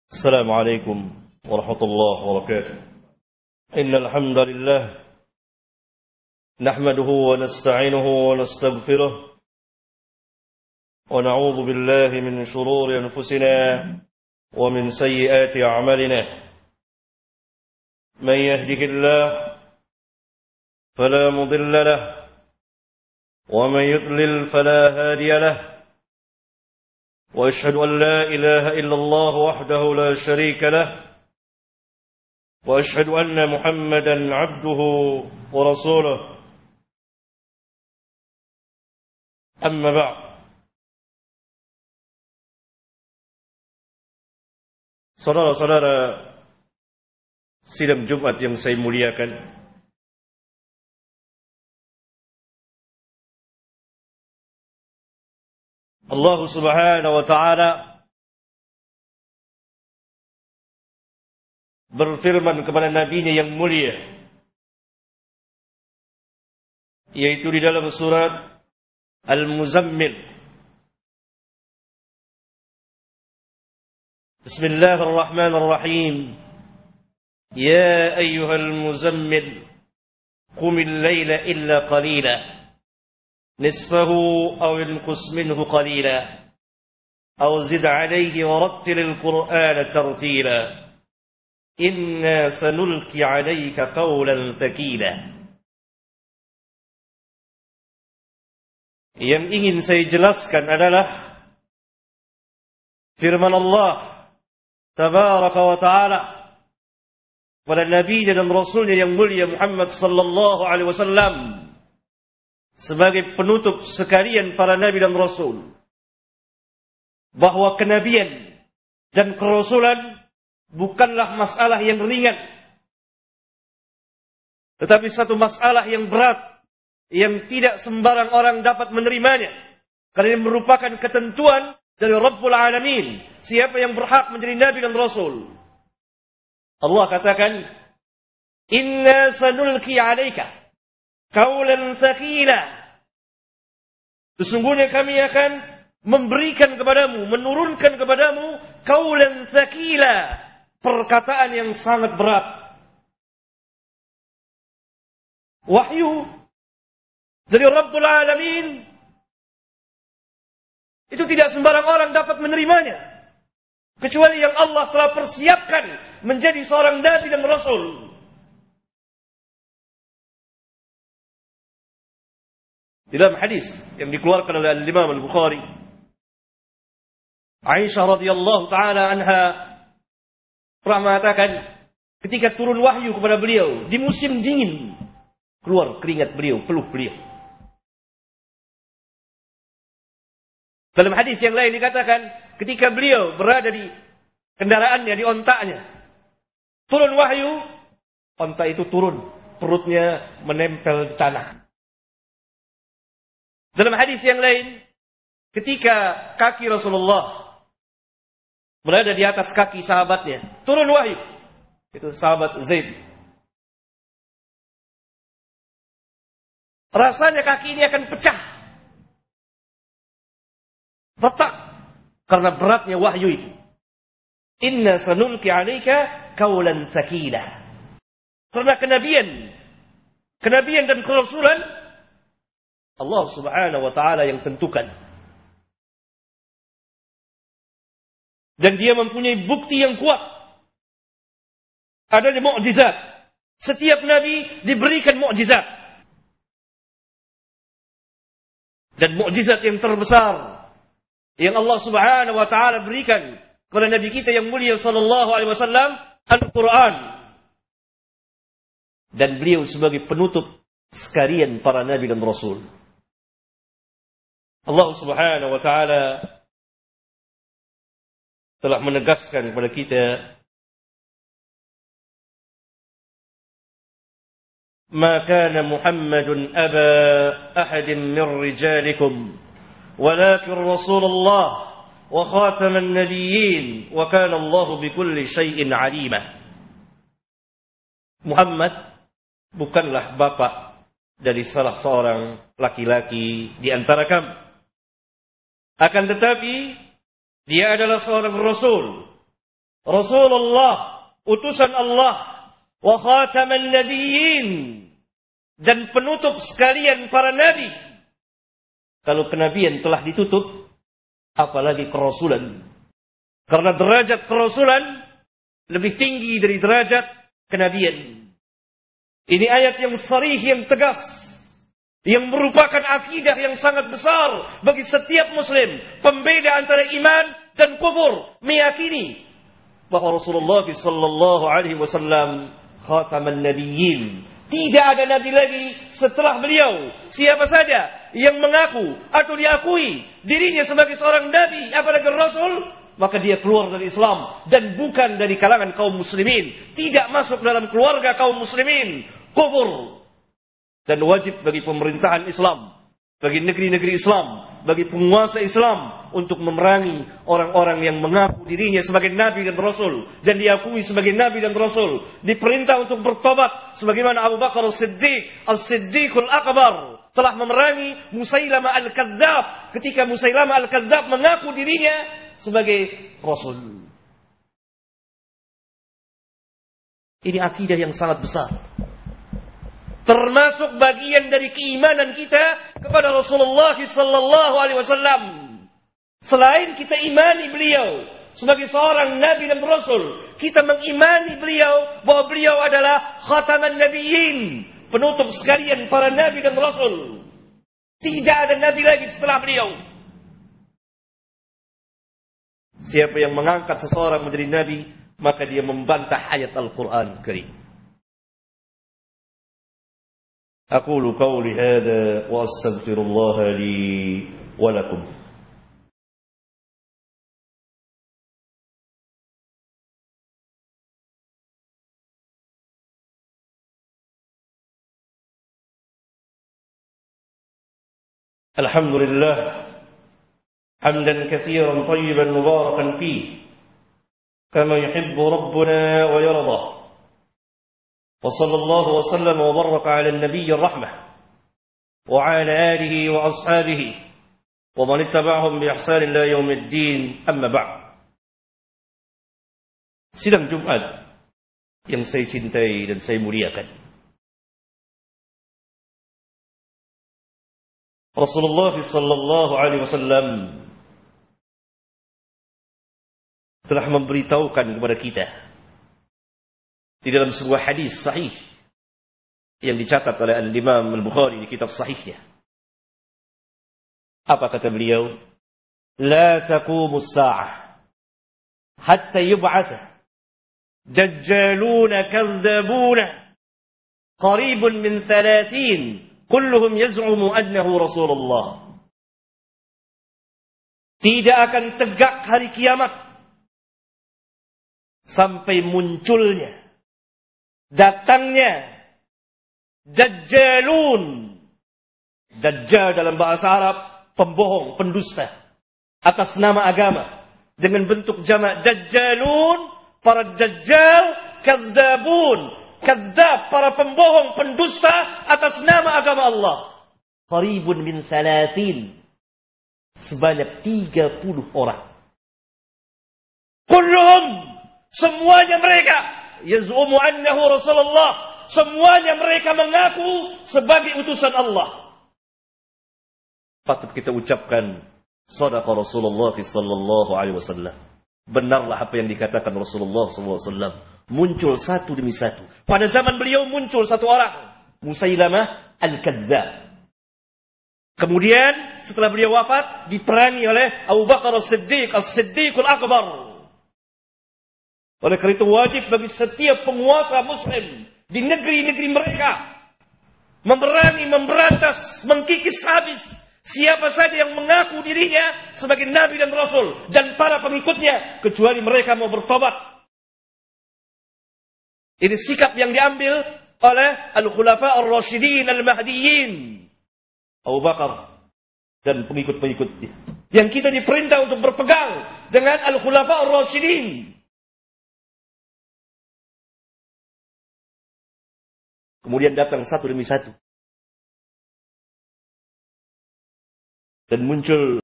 السلام عليكم ورحمة الله وبركاته. إن الحمد لله نحمده ونستعينه ونستغفره ونعوذ بالله من شرور أنفسنا ومن سيئات أعمالنا. من يهده الله فلا مضل له ومن يضلل فلا هادي له. وأشهد أن لا إله إلا الله وحده لا شريك له وأشهد أن محمدا عبده ورسوله. أما بعد، saudara-saudara sidang Jumat yang saya muliakan, Allah Subhanahu wa ta'ala berfirman kepada nabinya yang mulia, yaitu di dalam surat Al-Muzammil. Bismillahirrahmanirrahim. Ya ayyuhal muzammil qumil layla illa qalila نصفه أو انقص منه قليلا أو زد عليه ورتل القرآن ترتيلا إنا سنلقي عليك قولا ثقيلا. Yang ingin saya jelaskan adalah firman Allah Tabaraka wa Ta'ala kepada Nabi dan Rasulnya yang mulia Muhammad sallallahu alaihi wasallam sebagai penutup sekalian para nabi dan rasul, bahwa kenabian dan kerasulan bukanlah masalah yang ringan, tetapi satu masalah yang berat yang tidak sembarang orang dapat menerimanya, karena ini merupakan ketentuan dari Rabbul Alamin siapa yang berhak menjadi nabi dan rasul. Allah katakan, inna sanulki alaika qaulan tsaqila, sesungguhnya kami akan memberikan kepadamu, menurunkan kepadamu qaulan tsaqila, perkataan yang sangat berat. Wahyu dari Rabbul Alamin itu tidak sembarang orang dapat menerimanya, kecuali yang Allah telah persiapkan menjadi seorang nabi dan rasul. Di dalam hadis yang dikeluarkan oleh Imam Al-Bukhari, Aisyah radhiyallahu taala anha pernah mengatakan, ketika turun wahyu kepada beliau di musim dingin, keluar keringat beliau, peluh beliau. Dalam hadis yang lain dikatakan, ketika beliau berada di kendaraannya, di ontaknya, turun wahyu, onta itu turun, perutnya menempel di tanah. Dalam hadis yang lain, ketika kaki Rasulullah berada di atas kaki sahabatnya, turun wahyu, itu sahabat Zaid, rasanya kaki ini akan pecah, retak, karena beratnya wahyu itu. Inna sanulki alaika qaulan tsaqila. Karena kenabian dan kerasulan Allah Subhanahu wa ta'ala yang tentukan. Dan dia mempunyai bukti yang kuat, adanya mukjizat. Setiap nabi diberikan mukjizat. Dan mukjizat yang terbesar yang Allah Subhanahu wa ta'ala berikan kepada nabi kita yang mulia sallallahu alaihi wasallam, Al-Quran. Dan beliau sebagai penutup sekalian para nabi dan rasul. Allah Subhanahu wa ta'ala telah menegaskan kepada kita, ma kana Muhammadun aba ahadin min rijalikum walakin Rasulullah wa khataman nabiyyin wa kana Allahu bikulli syai'in alima. Muhammad bukanlah bapa dari salah seorang laki-laki di antara kamu. Akan tetapi dia adalah seorang rasul, Rasulullah, utusan Allah, wa khataman nabiyyin, dan penutup sekalian para nabi. Kalau kenabian telah ditutup, apalagi kerasulan. Karena derajat kerasulan lebih tinggi dari derajat kenabian. Ini ayat yang sharih, yang tegas, yang merupakan akidah yang sangat besar bagi setiap muslim. Pembeda antara iman dan kufur, meyakini bahwa Rasulullah sallallahu alaihi wasallam khataman nabiyyin. Tidak ada nabi lagi setelah beliau. Siapa saja yang mengaku atau diakui dirinya sebagai seorang nabi, apalagi rasul, maka dia keluar dari Islam dan bukan dari kalangan kaum muslimin. Tidak masuk dalam keluarga kaum muslimin. Kufur. Dan wajib bagi pemerintahan Islam, bagi negeri-negeri Islam, bagi penguasa Islam untuk memerangi orang-orang yang mengaku dirinya sebagai nabi dan rasul dan diakui sebagai nabi dan rasul. Diperintah untuk bertobat sebagaimana Abu Bakar As-Siddiq, As-Siddiqul Akbar, telah memerangi Musailamah Al-Kadzdzab ketika Musailamah Al-Kadzdzab mengaku dirinya sebagai rasul. Ini akidah yang sangat besar, termasuk bagian dari keimanan kita kepada Rasulullah sallallahu alaihi wasallam. Selain kita imani beliau sebagai seorang nabi dan rasul, kita mengimani beliau bahwa beliau adalah khataman nabiyyin, penutup sekalian para nabi dan rasul. Tidak ada nabi lagi setelah beliau. Siapa yang mengangkat seseorang menjadi nabi, maka dia membantah ayat Al-Quran Karim. أقول قولي هذا وأستغفر الله لي ولكم. الحمد لله حمدا كثيرا طيبا مباركا فيه كما يحب ربنا ويرضى. وصلى الله وسلم وبارك على النبي الرحمة وعلى آله وأصحابه ومن اتبعهم بإحسان إلى يوم الدين. أما بعد. Sidang Jumat yang saya cintai dan saya muliakan, Rasulullah sallallahu alaihi wasallam telah memberitahukan kepada kita di dalam sebuah hadis sahih yang dicatat oleh Al-Imam Al-Bukhari di kitab sahihnya. Apa kata beliau? La taqumu as-sa'ah hatta yub'atha dajjaluna kadzdzabuna qaribun min 30 kulluhum yaz'umu annahu Rasulullah. Tidak akan tegak hari kiamat sampai munculnya, datangnya Dajjalun. Dajjal dalam bahasa Arab pembohong, pendusta atas nama agama, dengan bentuk jamak Dajjalun, para Dajjal, Kadzdzabun, Kadzdzab, para pembohong, pendusta atas nama agama Allah. Qaribun min 30, sebanyak 30 orang. Kulluhum, semuanya mereka, yaz'umu annahu Rasulullah, semuanya mereka mengaku sebagai utusan Allah. Patut kita ucapkan shadaqa Rasulullah sallallahu alaihi wasallam. Benarlah apa yang dikatakan Rasulullah sallallahu alaihi wasallam. Muncul satu demi satu. Pada zaman beliau muncul satu orang, Musailamah Al-Kadzdzab. Kemudian setelah beliau wafat diperangi oleh Abu Bakar As-Siddiq, As-Siddiqul Akbar. Oleh karena itu wajib bagi setiap penguasa muslim di negeri-negeri mereka memerangi, memberantas, mengkikis habis siapa saja yang mengaku dirinya sebagai nabi dan rasul dan para pengikutnya, kecuali mereka mau bertobat. Ini sikap yang diambil oleh Al-Khulafa Ar-Rasyidin Al-Mahdiyyin, Abu Bakar dan pengikut-pengikutnya, yang kita diperintah untuk berpegang dengan Al-Khulafa Ar-Rasyidin. Kemudian datang satu demi satu dan muncul